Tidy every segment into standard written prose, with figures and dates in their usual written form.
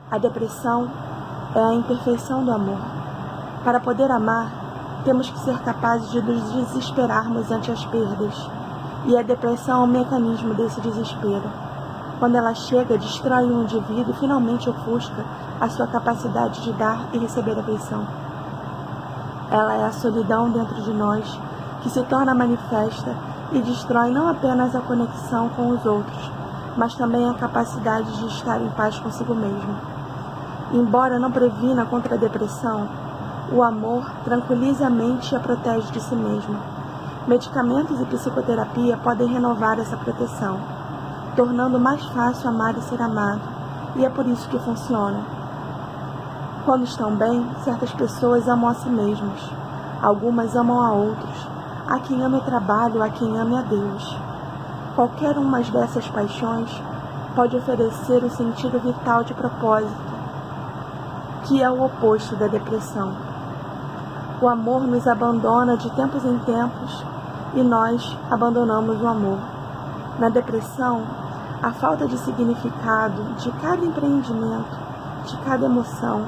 A depressão é a imperfeição do amor. Para poder amar, temos que ser capazes de nos desesperarmos ante as perdas. E a depressão é um mecanismo desse desespero. Quando ela chega, destrói um indivíduo e finalmente ofusca a sua capacidade de dar e receber afeição. Ela é a solidão dentro de nós que se torna manifesta e destrói não apenas a conexão com os outros, mas também a capacidade de estar em paz consigo mesmo. Embora não previna contra a depressão, o amor tranquiliza a mente e a protege de si mesmo. Medicamentos e psicoterapia podem renovar essa proteção, tornando mais fácil amar e ser amado, e é por isso que funciona. Quando estão bem, certas pessoas amam a si mesmas, algumas amam a outros, há quem ame o trabalho, há quem ame a Deus. Qualquer uma dessas paixões pode oferecer o sentido vital de propósito, que é o oposto da depressão. O amor nos abandona de tempos em tempos e nós abandonamos o amor. Na depressão, a falta de significado de cada empreendimento, de cada emoção,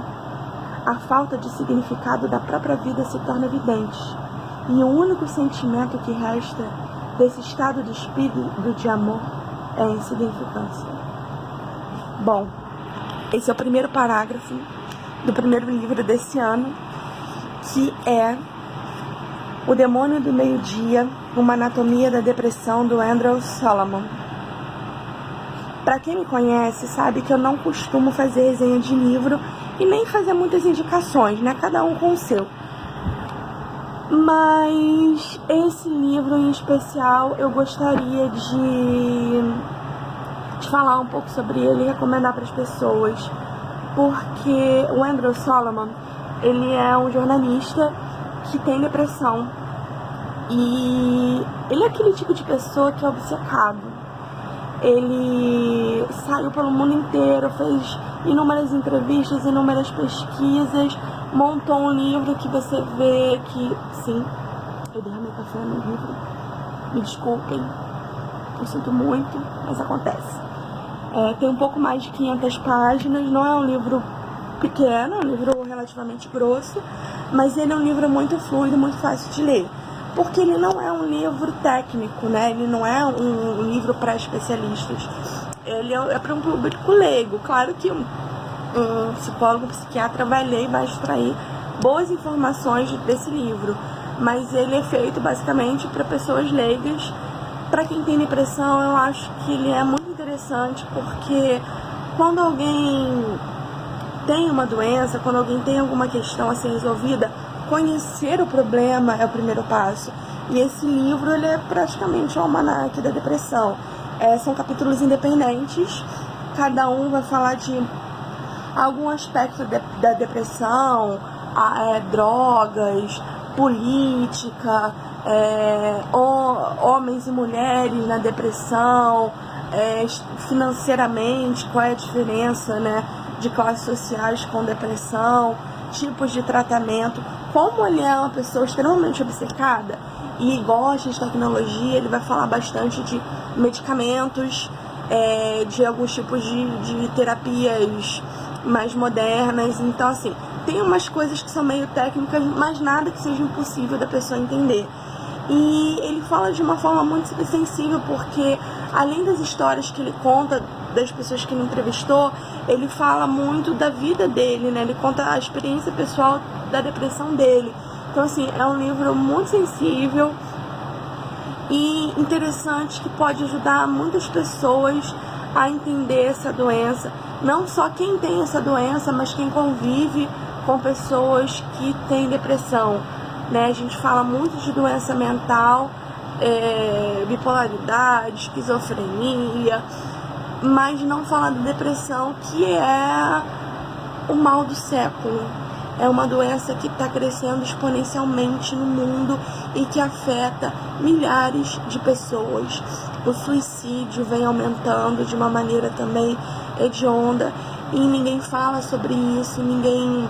a falta de significado da própria vida se torna evidente. E o único sentimento que resta desse estado de espírito de amor é a insignificância. Bom, esse é o primeiro parágrafo do primeiro livro desse ano, que é O Demônio do Meio-Dia, uma anatomia da depressão, do Andrew Solomon. Para quem me conhece, sabe que eu não costumo fazer resenha de livro e nem fazer muitas indicações, né? Cada um com o seu. Mas esse livro em especial eu gostaria de falar um pouco sobre ele e recomendar para as pessoas, porque o Andrew Solomon, ele é um jornalista que tem depressão e ele é aquele tipo de pessoa que é obcecado. Ele saiu pelo mundo inteiro, fez inúmeras entrevistas, inúmeras pesquisas, montou um livro que você vê que... Sim, eu derramei café no livro. Me desculpem, eu sinto muito, mas acontece. Tem um pouco mais de 500 páginas, não é um livro pequeno, é um livro relativamente grosso, mas ele é um livro muito fluido, muito fácil de ler. Porque ele não é um livro técnico, né? Ele não é um livro para especialistas. Ele é para um público leigo. Claro que um psicólogo, um psiquiatra vai ler e vai extrair boas informações desse livro. Mas ele é feito basicamente para pessoas leigas. Para quem tem depressão, eu acho que ele é muito interessante, porque quando alguém tem uma doença, quando alguém tem alguma questão a ser resolvida, conhecer o problema é o primeiro passo. E esse livro, ele é praticamente um almanaque da depressão. São capítulos independentes, cada um vai falar de algum aspecto da depressão, drogas, política, homens e mulheres na depressão, financeiramente, qual é a diferença, né, de classes sociais com depressão, tipos de tratamento. Como ele é uma pessoa extremamente obcecada e gosta de tecnologia, ele vai falar bastante de medicamentos, de alguns tipos de terapias mais modernas. Então, assim, tem umas coisas que são meio técnicas, mas nada que seja impossível da pessoa entender. E ele fala de uma forma muito sensível, porque além das histórias que ele conta das pessoas que ele entrevistou, ele fala muito da vida dele, né? Ele conta a experiência pessoal da depressão dele. Então, assim, é um livro muito sensível e interessante, que pode ajudar muitas pessoas a entender essa doença. Não só quem tem essa doença, mas quem convive com pessoas que têm depressão, né? A gente fala muito de doença mental, bipolaridade, esquizofrenia, mas não fala de depressão, que é o mal do século. É uma doença que está crescendo exponencialmente no mundo e que afeta milhares de pessoas. O suicídio vem aumentando de uma maneira também hedionda e ninguém fala sobre isso, ninguém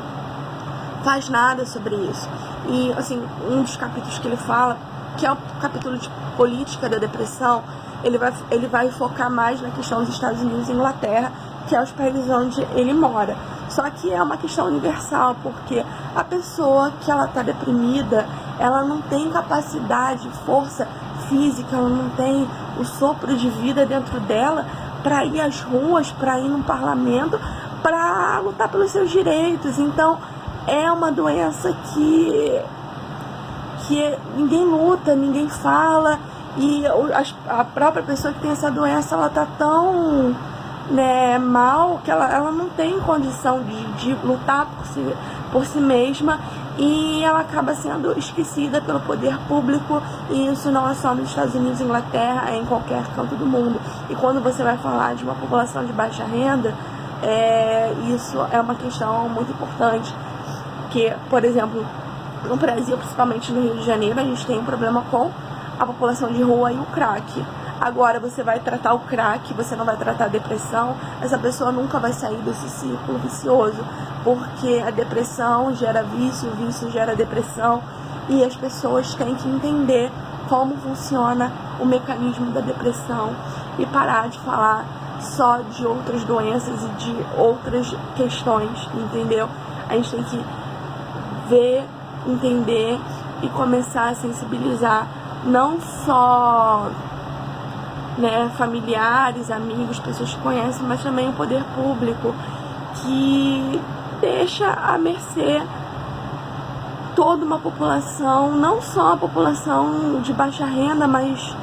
faz nada sobre isso. E, assim, um dos capítulos que ele fala, que é o capítulo de política da depressão, ele vai focar mais na questão dos Estados Unidos e Inglaterra, que é os países onde ele mora. Só que é uma questão universal, porque a pessoa que ela está deprimida, ela não tem capacidade, força física, ela não tem o sopro de vida dentro dela para ir às ruas, para ir no parlamento, para lutar pelos seus direitos. Então é uma doença que ninguém luta, ninguém fala, e a própria pessoa que tem essa doença, ela tá tão mal que ela não tem condição de lutar por si mesma, e ela acaba sendo esquecida pelo poder público. E isso não é só nos Estados Unidos, Inglaterra, é em qualquer canto do mundo. E quando você vai falar de uma população de baixa renda, isso é uma questão muito importante, que, por exemplo, no Brasil, principalmente no Rio de Janeiro, a gente tem um problema com a população de rua e o crack. Agora você vai tratar o crack, você não vai tratar a depressão, essa pessoa nunca vai sair desse círculo vicioso, porque a depressão gera vício, o vício gera depressão, e as pessoas têm que entender como funciona o mecanismo da depressão e parar de falar só de outras doenças e de outras questões, entendeu? A gente tem que ver, entender e começar a sensibilizar não só familiares, amigos, pessoas que conhecem, mas também o poder público, que deixa à mercê toda uma população, não só a população de baixa renda, mas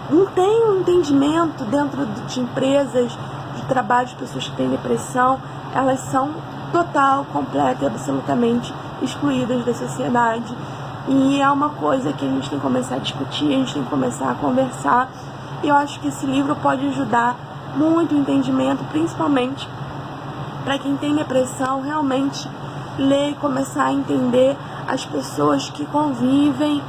não tem um entendimento dentro de empresas, de trabalho, de pessoas que têm depressão. Elas são total, completa e absolutamente excluídas da sociedade. E é uma coisa que a gente tem que começar a discutir, a gente tem que começar a conversar. E eu acho que esse livro pode ajudar muito o entendimento, principalmente para quem tem depressão, realmente ler e começar a entender as pessoas que convivem,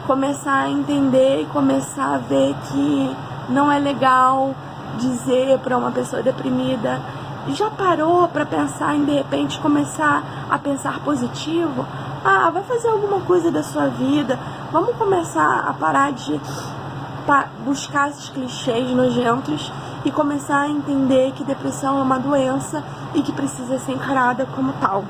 começar a entender e começar a ver que não é legal dizer para uma pessoa deprimida: já parou para pensar em, de repente, começar a pensar positivo? Vai fazer alguma coisa da sua vida. Vamos começar a parar de buscar esses clichês nojentos e começar a entender que depressão é uma doença e que precisa ser encarada como tal.